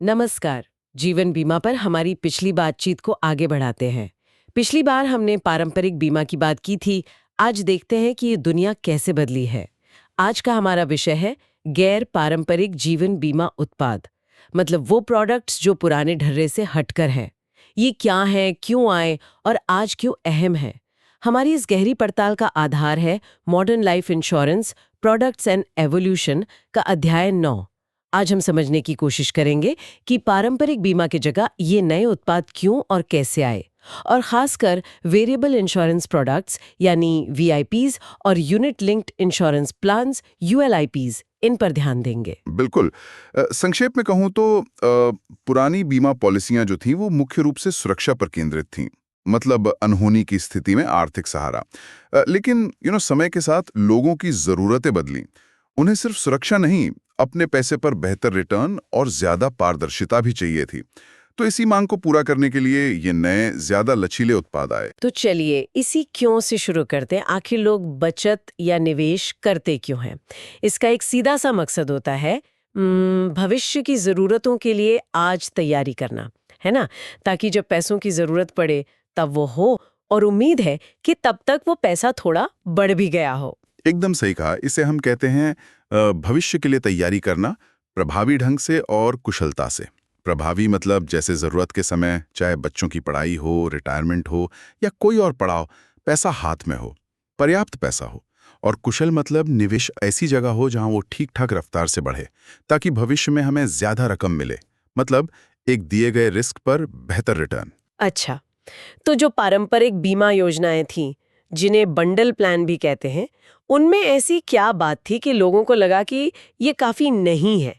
नमस्कार। जीवन बीमा पर हमारी पिछली बातचीत को आगे बढ़ाते हैं। पिछली बार हमने पारंपरिक बीमा की बात की थी। आज देखते हैं कि ये दुनिया कैसे बदली है। आज का हमारा विषय है गैर पारंपरिक जीवन बीमा उत्पाद, मतलब वो प्रोडक्ट्स जो पुराने ढर्रे से हटकर हैं। ये क्या है, क्यों आए और आज क्यों अहम है। हमारी इस गहरी पड़ताल का आधार है modern life insurance products and evolution का अध्याय 9। आज हम समझने की कोशिश करेंगे कि पारंपरिक बीमा की जगह ये नए उत्पाद क्यों और कैसे आए, और खासकर वेरिएबल इंश्योरेंस प्रोडक्ट्स यानी वीआईपीज और यूनिट लिंक्ड इंश्योरेंस प्लान्स यूएलआईपीज, इन पर ध्यान देंगे। बिल्कुल। संक्षेप में कहूँ तो पुरानी बीमा पॉलिसियां जो थीं वो मुख्य रूप से सुरक्षा पर केंद्रित थीं, मतलब अनहोनी की स्थिति में आर्थिक सहारा। लेकिन समय के साथ लोगों की ज़रूरतें बदलीं। उन्हें सिर्फ सुरक्षा नहीं, अपने पैसे पर बेहतर रिटर्न और ज़्यादा पारदर्शिता भी चाहिए थी। तो इसी मांग को पूरा करने के लिए ये नए, ज़्यादा लचीले उत्पाद आए। तो चलिए इसी क्यों से शुरू करते हैं। आखिर लोग बचत या निवेश करते क्यों हैं? इसका एक सीधा सा मकसद होता है भविष्य की ज़रूरतों के लिए आज तैयारी करना, है ना? ताकि जब पैसों की ज़रूरत पड़े तब वो हो, और उम्मीद है कि तब तक वो पैसा थोड़ा बढ़ भी गया हो। एकदम सही कहा। इसे हम कहते हैं भविष्य के लिए तैयारी करना, प्रभावी ढंग से और कुशलता से। प्रभावी मतलब जैसे ज़रूरत के समय, चाहे बच्चों की पढ़ाई हो, रिटायरमेंट हो या कोई और पड़ाव, पैसा हाथ में हो, पर्याप्त पैसा हो। और कुशल मतलब निवेश ऐसी जगह हो जहां वो ठीक ठाक रफ्तार से बढ़े, ताकि भविष्य में हमें ज़्यादा रकम मिले। मतलब एक दिए गए रिस्क पर बेहतर रिटर्न। अच्छा, तो जो पारंपरिक बीमा योजनाएं थीं, जिन्हें बंडल प्लान भी कहते हैं, उनमें ऐसी क्या बात थी कि लोगों को लगा कि ये काफी नहीं है?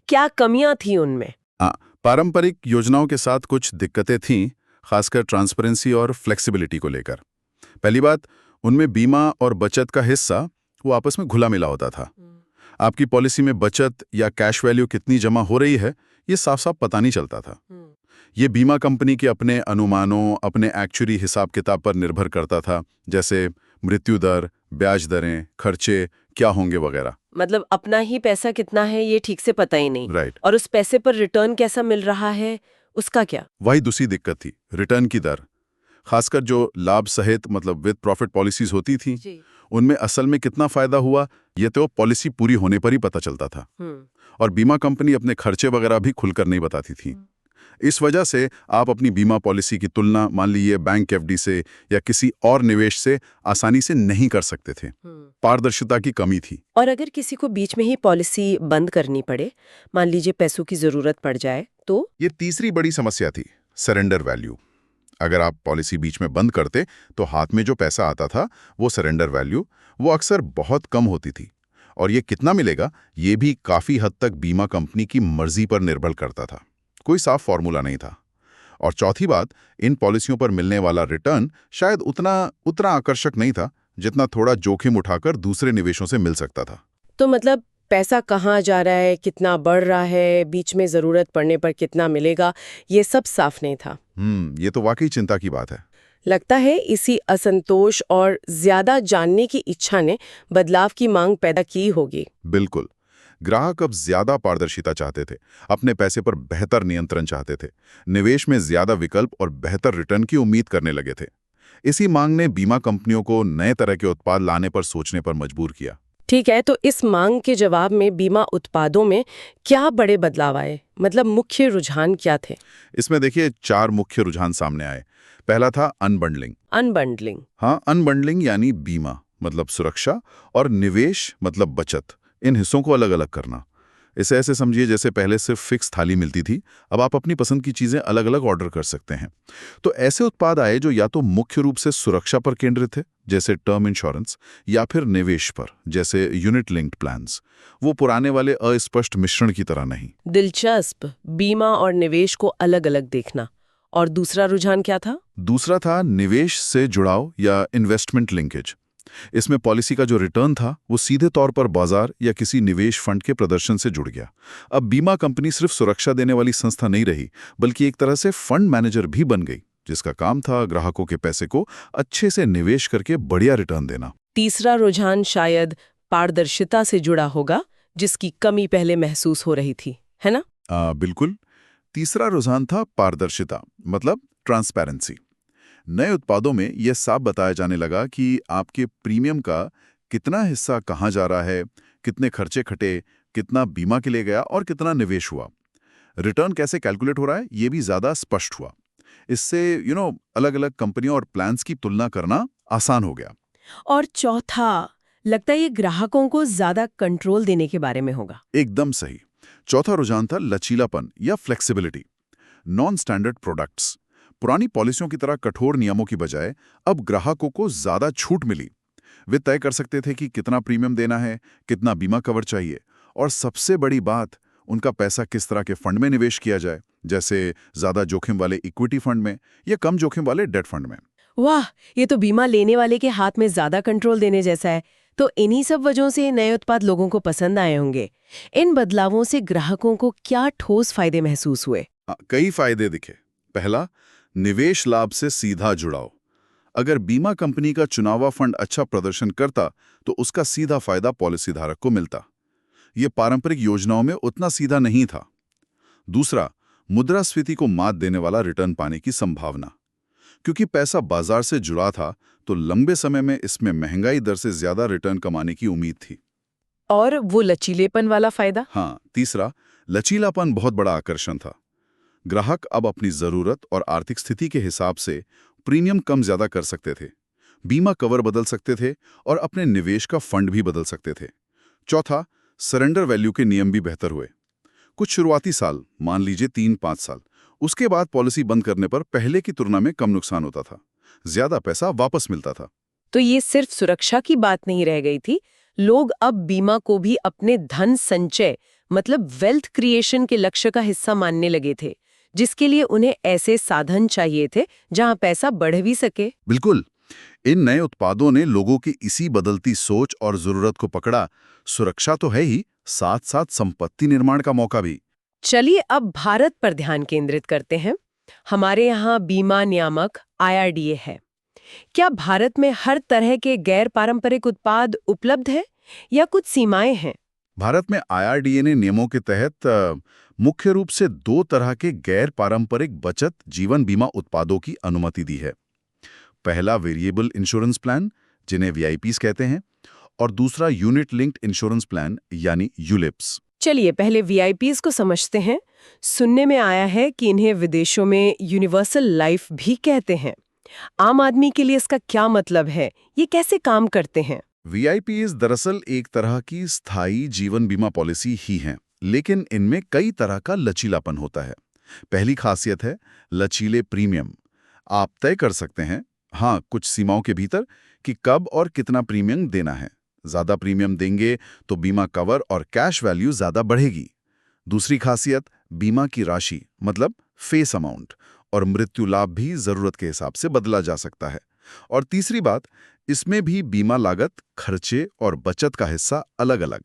क्या कमियां थी उनमें? हाँ, पारंपरिक योजनाओं के साथ कुछ दिक्कतें थीं, खासकर ट्रांसपेरेंसी और फ्लेक्सिबिलिटी को लेकर। पहली बात, उनमें बीमा और बचत का हिस्सा वो आपस में घुला मिला होता था। आपकी पॉलिसी में बचत या कैश वैल्यू कितनी जमा हो रही है, ये साफ साफ पता नहीं चलता था। ये बीमा कंपनी के अपने अनुमानों, अपने एक्चुअरी हिसाब किताब पर निर्भर करता था, जैसे मृत्यु दर, ब्याज दरें, खर्चे क्या होंगे वगैरह। मतलब अपना ही पैसा कितना है ये ठीक से पता ही नहीं। राइट। और उस पैसे पर रिटर्न कैसा मिल रहा है, उसका क्या? वही दूसरी दिक्कत थी, रिटर्न की दर। खासकर जो लाभ सहित मतलब विद प्रॉफिट पॉलिसीज होती थी, जी। उनमें असल में कितना फायदा हुआ, ये तो पॉलिसी पूरी होने पर ही पता चलता था। और बीमा कंपनी अपने खर्चे वगैरह भी खुलकर नहीं बताती थी। इस वजह से आप अपनी बीमा पॉलिसी की तुलना मान लीजिए बैंक एफडी से या किसी और निवेश से आसानी से नहीं कर सकते थे। पारदर्शिता की कमी थी। और अगर किसी को बीच में ही पॉलिसी बंद करनी पड़े, मान लीजिए पैसों की जरूरत पड़ जाए, तो ये तीसरी बड़ी समस्या थी, सरेंडर वैल्यू। अगर आप पॉलिसी बीच में बंद करते तो हाथ में जो पैसा आता था, वो सरेंडर वैल्यू, वो अक्सर बहुत कम होती थी। और ये कितना मिलेगा, ये भी काफ़ी हद तक बीमा कंपनी की मर्जी पर निर्भर करता था। कोई साफ फॉर्मूला नहीं था। और चौथी बात, इन पॉलिसियों पर मिलने वाला रिटर्न शायद उतना उतना आकर्षक नहीं था जितना थोड़ा जोखिम उठाकर दूसरे निवेशों से मिल सकता था। तो मतलब पैसा कहाँ जा रहा है, कितना बढ़ रहा है, बीच में जरूरत पड़ने पर कितना मिलेगा, ये सब साफ नहीं था। ये तो वाकई चिंता की बात है। लगता है इसी असंतोष और ज्यादा जानने की इच्छा ने बदलाव की मांग पैदा की होगी। बिल्कुल। ग्राहक अब ज्यादा पारदर्शिता चाहते थे, अपने पैसे पर बेहतर नियंत्रण चाहते थे, निवेश में ज्यादा विकल्प और बेहतर रिटर्न की उम्मीद करने लगे थे। इसी मांग ने बीमा कंपनियों को नए तरह के उत्पाद लाने पर सोचने पर मजबूर किया। ठीक है, तो इस मांग के जवाब में बीमा उत्पादों में क्या बड़े बदलाव आए? मतलब मुख्य रुझान क्या थे? इसमें देखिए 4 मुख्य रुझान सामने आए। पहला था अनबंडलिंग। अनबंडलिंग। हाँ, अनबंडलिंग यानी बीमा मतलब सुरक्षा और निवेश मतलब बचत, इन हिस्सों को अलग अलग करना। इसे ऐसे समझिए जैसे पहले सिर्फ फिक्स थाली मिलती थी, अब आप अपनी पसंद की चीजें अलग अलग ऑर्डर कर सकते हैं। तो ऐसे उत्पाद आए जो या तो मुख्य रूप से सुरक्षा पर केंद्रित थे, जैसे टर्म इंश्योरेंस, या फिर निवेश पर, जैसे यूनिट लिंक्ड प्लान्स। वो पुराने वाले अस्पष्ट मिश्रण की तरह नहीं। दिलचस्प, बीमा और निवेश को अलग अलग देखना। और दूसरा रुझान क्या था? दूसरा था निवेश से जुड़ाव या इन्वेस्टमेंट लिंकेज। इसमें पॉलिसी का जो रिटर्न था वो सीधे तौर पर बाजार या किसी निवेश फंड के प्रदर्शन से जुड़ गया। अब बीमा कंपनी सिर्फ सुरक्षा देने वाली संस्था नहीं रही, बल्कि एक तरह से फंड मैनेजर भी बन गई, जिसका काम था ग्राहकों के पैसे को अच्छे से निवेश करके बढ़िया रिटर्न देना। तीसरा रुझान शायद पारदर्शिता से जुड़ा होगा, जिसकी कमी पहले महसूस हो रही थी, है ना? बिल्कुल। तीसरा रुझान था पारदर्शिता, मतलब ट्रांसपेरेंसी। नए उत्पादों में यह साफ बताया जाने लगा कि आपके प्रीमियम का कितना हिस्सा कहाँ जा रहा है, कितने खर्चे खटे, कितना बीमा के लिए गया और कितना निवेश हुआ। रिटर्न कैसे कैलकुलेट हो रहा है, ये भी ज्यादा स्पष्ट हुआ। इससे अलग-अलग कंपनियों और प्लान्स की तुलना करना आसान हो गया। और चौथा, लगता है ये ग्राहकों को ज्यादा कंट्रोल देने के बारे में होगा। एकदम सही। चौथा रुझान था लचीलापन या फ्लेक्सिबिलिटी। Non standard products. पुरानी पॉलिसियों की तरह कठोर नियमों की बजाय अब ग्राहकों को ज्यादा छूट मिली। वे तय कर सकते थे कि कितना प्रीमियम देना है, कितना बीमा कवर चाहिए, और सबसे बड़ी बात, उनका पैसा किस तरह के फंड में निवेश किया जाए, जैसे ज्यादा जोखिम वाले इक्विटी फंड में या कम जोखिम वाले डेट फंड में। वाह, ये तो बीमा लेने वाले के हाथ में ज्यादा कंट्रोल देने जैसा है। तो इन्हीं सब वजहों से ये नए उत्पाद लोगों को पसंद आए होंगे। इन बदलावों से ग्राहकों को क्या ठोस फायदे महसूस हुए? कई फायदे दिखे। पहला, निवेश लाभ से सीधा जुड़ाव। अगर बीमा कंपनी का चुनावा फंड अच्छा प्रदर्शन करता तो उसका सीधा फायदा पॉलिसी धारक को मिलता। ये पारंपरिक योजनाओं में उतना सीधा नहीं था। दूसरा, मुद्रास्फीति को मात देने वाला रिटर्न पाने की संभावना। क्योंकि पैसा बाजार से जुड़ा था तो लंबे समय में इसमें महंगाई दर से ज्यादा रिटर्न कमाने की उम्मीद थी। और वो लचीलेपन वाला फायदा? हाँ, तीसरा, लचीलापन बहुत बड़ा आकर्षण था। ग्राहक अब अपनी जरूरत और आर्थिक स्थिति के हिसाब से प्रीमियम कम ज्यादा कर सकते थे, बीमा कवर बदल सकते थे और अपने निवेश का फंड भी बदल सकते थे। चौथा, सरेंडर वैल्यू के नियम भी बेहतर हुए। कुछ शुरुआती साल, मान लीजिए 3-5 साल, उसके बाद पॉलिसी बंद करने पर पहले की तुलना में कम नुकसान होता था, ज्यादा पैसा वापस मिलता था। तो ये सिर्फ सुरक्षा की बात नहीं रह गई थी, लोग अब बीमा को भी अपने धन संचय मतलब वेल्थ क्रिएशन के लक्ष्य का हिस्सा मानने लगे थे, जिसके लिए उन्हें ऐसे साधन चाहिए थे जहां पैसा बढ़ भी सके। बिल्कुल। इन नए उत्पादों ने लोगों की इसी बदलती सोच और जरूरत को पकड़ा। सुरक्षा तो है ही, साथ साथ संपत्ति निर्माण का मौका भी। चलिए अब भारत पर ध्यान केंद्रित करते हैं। हमारे यहाँ बीमा नियामक IRDA है। क्या भारत में हर तरह के गैर पारंपरिक उत्पाद उपलब्ध है या कुछ सीमाएं हैं? भारत में IRDA ने नियमों के तहत मुख्य रूप से 2 तरह के गैर पारंपरिक बचत जीवन बीमा उत्पादों की अनुमति दी है। पहला, वेरिएबल इंश्योरेंस प्लान, जिन्हें VIPs कहते हैं, और दूसरा, यूनिट लिंक्ड इंश्योरेंस प्लान यानी यूलिप्स। चलिए पहले VIPs को समझते हैं। सुनने में आया है कि इन्हें विदेशों में यूनिवर्सल लाइफ भी कहते हैं। आम आदमी के लिए इसका क्या मतलब है? ये कैसे काम करते हैं? VIPs दरअसल एक तरह की स्थायी जीवन बीमा पॉलिसी ही हैं, लेकिन इनमें कई तरह का लचीलापन होता है। पहली खासियत है लचीले प्रीमियम। आप तय कर सकते हैं, हाँ, कुछ सीमाओं के भीतर, कि कब और कितना प्रीमियम देना है। ज्यादा प्रीमियम देंगे तो बीमा कवर और कैश वैल्यू ज्यादा बढ़ेगी। दूसरी खासियत, बीमा की राशि मतलब फेस अमाउंट और मृत्यु लाभ भी जरूरत के हिसाब से बदला जा सकता है। और तीसरी बात, इसमें भी बीमा लागत, खर्चे और बचत का हिस्सा अलग-अलग,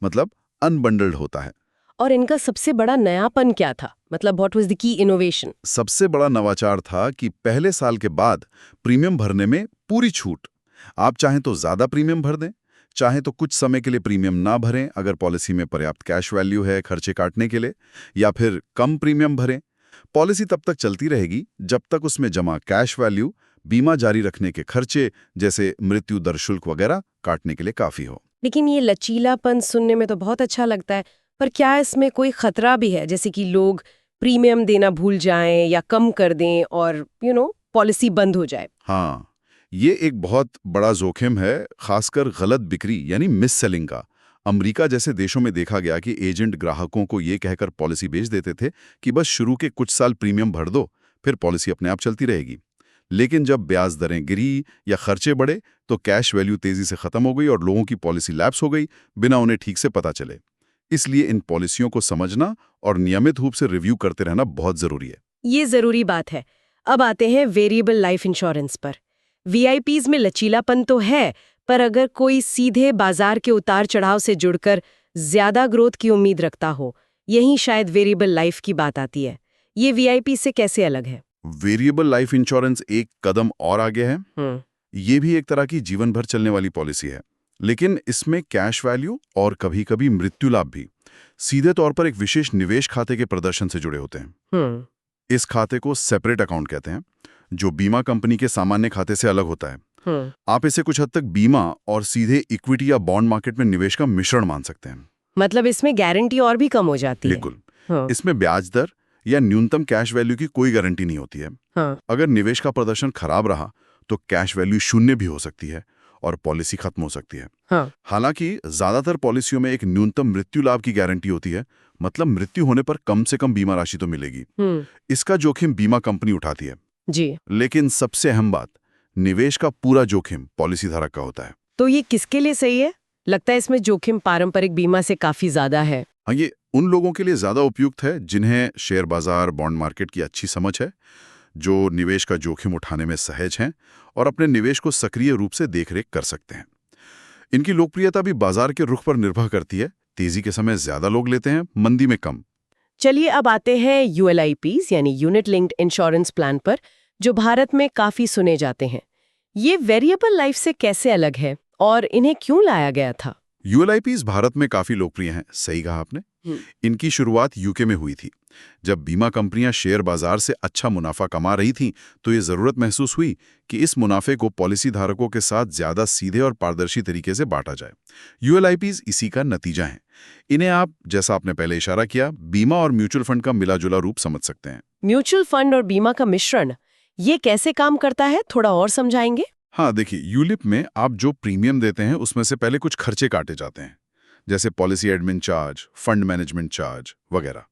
मतलब अनबंडल्ड होता है। और इनका सबसे बड़ा नयापन क्या था? मतलब what was the key innovation? सबसे बड़ा नवाचार था कि पहले साल के बाद प्रीमियम भरने में पूरी छूट। आप चाहें तो ज्यादा प्रीमियम भर दें, चाहे तो कुछ समय के लिए प्रीमियम ना भरें अगर पॉलिसी में पर्याप्त कैश वैल्यू है खर्चे काटने के लिए, या फिर कम प्रीमियम भरें। पॉलिसी तब तक चलती रहेगी जब तक उसमें जमा कैश वैल्यू बीमा जारी रखने के खर्चे जैसे मृत्यु दर शुल्क वगैरह काटने के लिए काफी हो। लेकिन ये लचीलापन सुनने में तो बहुत अच्छा लगता है, पर क्या इसमें कोई खतरा भी है, जैसे कि लोग प्रीमियम देना भूल जाएं या कम कर दें और पॉलिसी बंद हो जाए? हाँ, ये एक बहुत बड़ा जोखिम है, खासकर गलत बिक्री यानी मिस सेलिंग का। अमेरिका जैसे देशों में देखा गया कि एजेंट ग्राहकों को ये कहकर पॉलिसी बेच देते थे कि बस शुरू के कुछ साल प्रीमियम भर दो, फिर पॉलिसी अपने आप चलती रहेगी। लेकिन जब ब्याज दरें गिरी या खर्चे बढ़े तो कैश वैल्यू तेजी से खत्म हो गई और लोगों की पॉलिसी लैप्स हो गई बिना उन्हें ठीक से पता चले। इसलिए इन पॉलिसियों को समझना और नियमित रूप से रिव्यू करते रहना बहुत जरूरी है। ये जरूरी बात है। अब आते हैं वेरिएबल लाइफ इंश्योरेंस पर। VIPs में लचीलापन तो है, पर अगर कोई सीधे बाजार के उतार चढ़ाव से जुड़कर ज्यादा ग्रोथ की उम्मीद रखता हो, यही शायद वेरिएबल लाइफ की बात आती है। ये VIP से कैसे अलग है? वेरिएबल लाइफ इंश्योरेंस एक कदम और आगे है। ये भी एक तरह की जीवन भर चलने वाली पॉलिसी है, लेकिन इसमें कैश वैल्यू और कभी-कभी मृत्यु लाभ भी सीधे तौर पर एक विशेष निवेश खाते के प्रदर्शन से जुड़े होते हैं। हम्म। इस खाते को सेपरेट अकाउंट कहते हैं, जो बीमा कंपनी के सामान्य खाते से अलग होता है। हम्म। आप इसे कुछ हद तक बीमा और सीधे इक्विटी या बॉन्ड मार्केट में निवेश का मिश्रण मान सकते हैं। मतलब इसमें गारंटी और भी कम हो जाती है। बिल्कुल। हाँ। इसमें ब्याज दर या न्यूनतम कैश वैल्यू की कोई गारंटी नहीं होती है। हाँ। अगर निवेश का प्रदर्शन खराब रहा तो कैश वैल्यू शून्य भी हो सकती है और पॉलिसी खत्म हो सकती है। हाँ। हालांकि ज्यादातर पॉलिसियों में एक न्यूनतम मृत्यु लाभ की गारंटी होती है, मतलब मृत्यु होने पर कम से कम बीमा राशि तो मिलेगी। इसका जोखिम बीमा कंपनी उठाती है जी। लेकिन सबसे अहम बात, निवेश का पूरा जोखिम पॉलिसी धारक का होता है। तो ये किसके लिए सही है? लगता है इसमें जोखिम पारंपरिक बीमा से काफी ज्यादा है। हाँ, ये उन लोगों के लिए ज्यादा उपयुक्त है जिन्हें शेयर बाजार, बॉन्ड मार्केट की अच्छी समझ है, जो निवेश का जोखिम उठाने में सहज हैं और अपने निवेश को सक्रिय रूप से देखरेख कर सकते हैं। इनकी लोकप्रियता भी बाजार के रुख पर निर्भर करती है। तेजी के समय ज्यादा लोग लेते हैं, मंदी में कम। चलिए अब आते हैं ULIPs यानी यूनिट लिंक्ड इंश्योरेंस प्लान पर, जो भारत में काफी सुने जाते हैं। ये वेरिएबल लाइफ से कैसे अलग है और इन्हें क्यों लाया गया था? ULIPs भारत में काफी लोकप्रिय हैं, सही कहा आपने। इनकी शुरुआत यूके में हुई थी। जब बीमा कंपनियां शेयर बाजार से अच्छा मुनाफा कमा रही थीं, तो ये जरूरत महसूस हुई कि इस मुनाफे को पॉलिसी धारकों के साथ ज्यादा सीधे और पारदर्शी तरीके से बांटा जाए। ULIPs इसी का नतीजा हैं। इन्हें आप, जैसा आपने पहले इशारा किया, बीमा और म्यूचुअल फंड का मिला-जुला रूप समझ सकते हैं। म्यूचुअल फंड और बीमा का मिश्रण, ये कैसे काम करता है, थोड़ा और समझाएंगे? हाँ, देखिए, यूलिप में आप जो प्रीमियम देते हैं उसमें से पहले कुछ खर्चे काटे जाते हैं, जैसे policy admin charge, fund management charge वगैरह,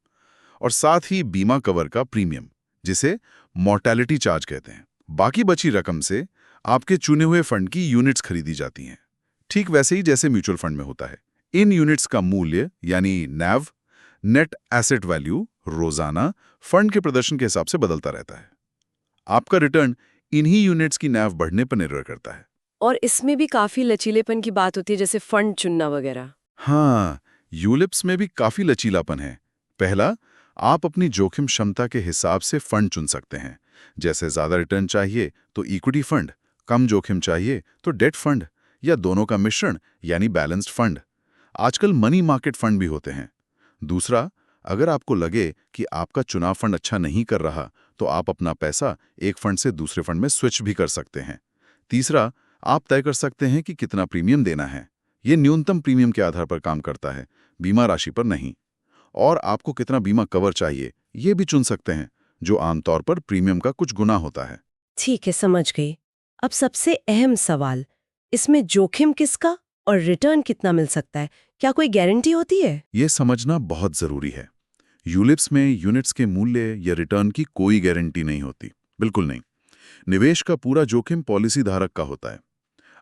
और साथ ही बीमा कवर का प्रीमियम, जिसे मॉर्टैलिटी चार्ज कहते हैं। बाकी बची रकम से आपके चुने हुए फंड की यूनिट्स खरीदी जाती हैं, ठीक वैसे ही जैसे म्यूचुअल फंड में होता है। इन यूनिट्स का मूल्य यानी NAV, नेट एसेट वैल्यू, रोजाना फंड के प्रदर्शन के हिसाब से बदलता रहता है। आपका रिटर्न इन्हीं यूनिट्स की NAV बढ़ने पर निर्भर करता है। और इसमें भी काफी लचीलेपन की बात होती है, जैसे फंड चुनना वगैरह। हाँ, यूलिप्स में भी काफी लचीलापन है। पहला, आप अपनी जोखिम क्षमता के हिसाब से फंड चुन सकते हैं। जैसे ज्यादा रिटर्न चाहिए तो इक्विटी फंड, कम जोखिम चाहिए तो डेट फंड, या दोनों का मिश्रण यानी बैलेंस्ड फंड। आजकल मनी मार्केट फंड भी होते हैं। दूसरा, अगर आपको लगे कि आपका चुनाव फंड अच्छा नहीं कर रहा, तो आप अपना पैसा एक फंड से दूसरे फंड में स्विच भी कर सकते हैं। तीसरा, आप तय कर सकते हैं कि कितना प्रीमियम देना है। ये न्यूनतम प्रीमियम के आधार पर काम करता है, बीमा राशि पर नहीं। और आपको कितना बीमा कवर चाहिए, ये भी चुन सकते हैं, जो आमतौर पर प्रीमियम का कुछ गुना होता है। ठीक है, समझ गई। अब सबसे अहम सवाल, इसमें जोखिम किसका और रिटर्न कितना मिल सकता है? क्या कोई गारंटी होती है? ये समझना बहुत जरूरी है। यूलिप्स में यूनिट्स के मूल्य या रिटर्न की कोई गारंटी नहीं होती, बिल्कुल नहीं। निवेश का पूरा जोखिम पॉलिसी धारक का होता है।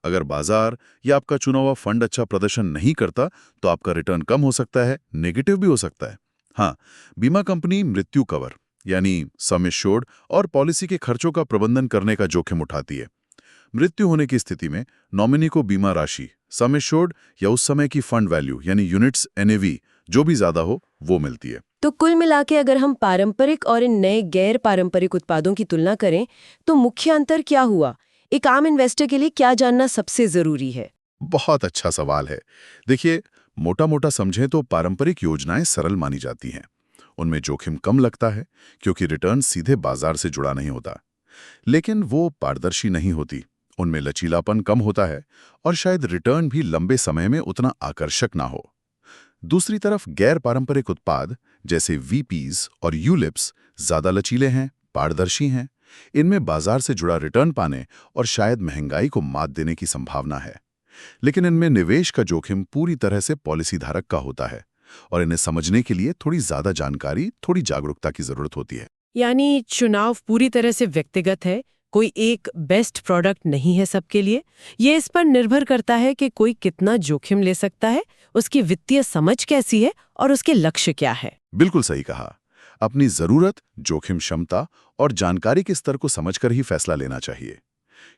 अगर बाजार या आपका चुना हुआ फंड अच्छा प्रदर्शन नहीं करता, तो आपका रिटर्न कम हो सकता है, नेगेटिव भी हो सकता है। हाँ, बीमा कंपनी मृत्यु कवर यानी सम एश्योर्ड और पॉलिसी के खर्चों का प्रबंधन करने का जोखिम उठाती है। मृत्यु होने की स्थिति में नॉमिनी को बीमा राशि, सम एश्योर्ड या उस समय की फंड वैल्यू यानी यूनिट्स NAV जो भी ज्यादा हो, वो मिलती है। तो कुल मिला के अगर हम पारंपरिक और इन नए गैर पारंपरिक उत्पादों की तुलना करें, तो मुख्य अंतर क्या हुआ? एक आम इन्वेस्टर के लिए क्या जानना सबसे जरूरी है? बहुत अच्छा सवाल है। देखिए, मोटा-मोटा समझें तो पारंपरिक योजनाएं सरल मानी जाती हैं। उनमें जोखिम कम लगता है क्योंकि रिटर्न सीधे बाजार से जुड़ा नहीं होता। लेकिन वो पारदर्शी नहीं होती, उनमें लचीलापन कम होता है और शायद रिटर्न भी लंबे समय में उतना आकर्षक ना हो। दूसरी तरफ गैर पारंपरिक उत्पाद जैसे VPs और यूलिप्स ज्यादा लचीले हैं, पारदर्शी हैं। इनमें बाजार से जुड़ा रिटर्न पाने और शायद महंगाई को मात देने की संभावना है। लेकिन इनमें निवेश का जोखिम पूरी तरह से पॉलिसी धारक का होता है और इन्हें समझने के लिए थोड़ी ज्यादा जानकारी, थोड़ी जागरूकता की जरूरत होती है। यानी चुनाव पूरी तरह से व्यक्तिगत है, कोई एक बेस्ट प्रोडक्ट नहीं है सबके लिए। ये इस पर निर्भर करता है कि कोई कितना जोखिम ले सकता है, उसकी वित्तीय समझ कैसी है और उसके लक्ष्य क्या है। बिल्कुल सही कहा। अपनी जरूरत, जोखिम क्षमता और जानकारी के स्तर को समझकर ही फैसला लेना चाहिए।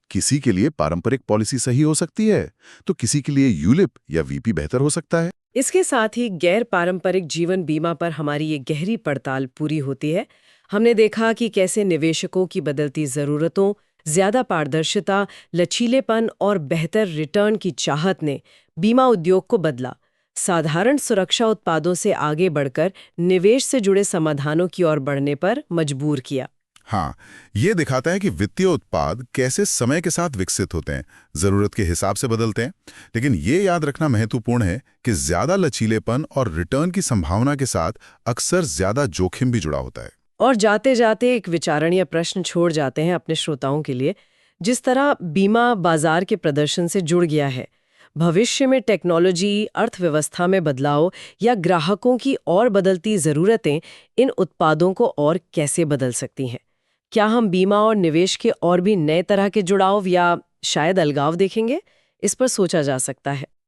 किसी के लिए पारंपरिक पॉलिसी सही हो सकती है, तो किसी के लिए यूलिप या VP बेहतर हो सकता है। इसके साथ ही गैर पारंपरिक जीवन बीमा पर हमारी ये गहरी पड़ताल पूरी होती है। हमने देखा कि कैसे निवेशकों की बदलती ज़रूरतों, ज्यादा पारदर्शिता, लचीलेपन और बेहतर रिटर्न की चाहत ने बीमा उद्योग को बदला, साधारण सुरक्षा उत्पादों से आगे बढ़कर निवेश से जुड़े समाधानों की ओर बढ़ने पर मजबूर किया। हाँ, ये दिखाता है कि वित्तीय उत्पाद कैसे समय के साथ विकसित होते हैं, जरूरत के हिसाब से बदलते हैं। लेकिन ये याद रखना महत्वपूर्ण है कि ज्यादा लचीलेपन और रिटर्न की संभावना के साथ अक्सर ज्यादा जोखिम भी जुड़ा होता है। और जाते जाते एक विचारणीय प्रश्न छोड़ जाते हैं अपने श्रोताओं के लिए। जिस तरह बीमा बाजार के प्रदर्शन से जुड़ गया है, भविष्य में टेक्नोलॉजी, अर्थव्यवस्था में बदलाव या ग्राहकों की और बदलती ज़रूरतें इन उत्पादों को और कैसे बदल सकती हैं? क्या हम बीमा और निवेश के और भी नए तरह के जुड़ाव या शायद अलगाव देखेंगे? इस पर सोचा जा सकता है।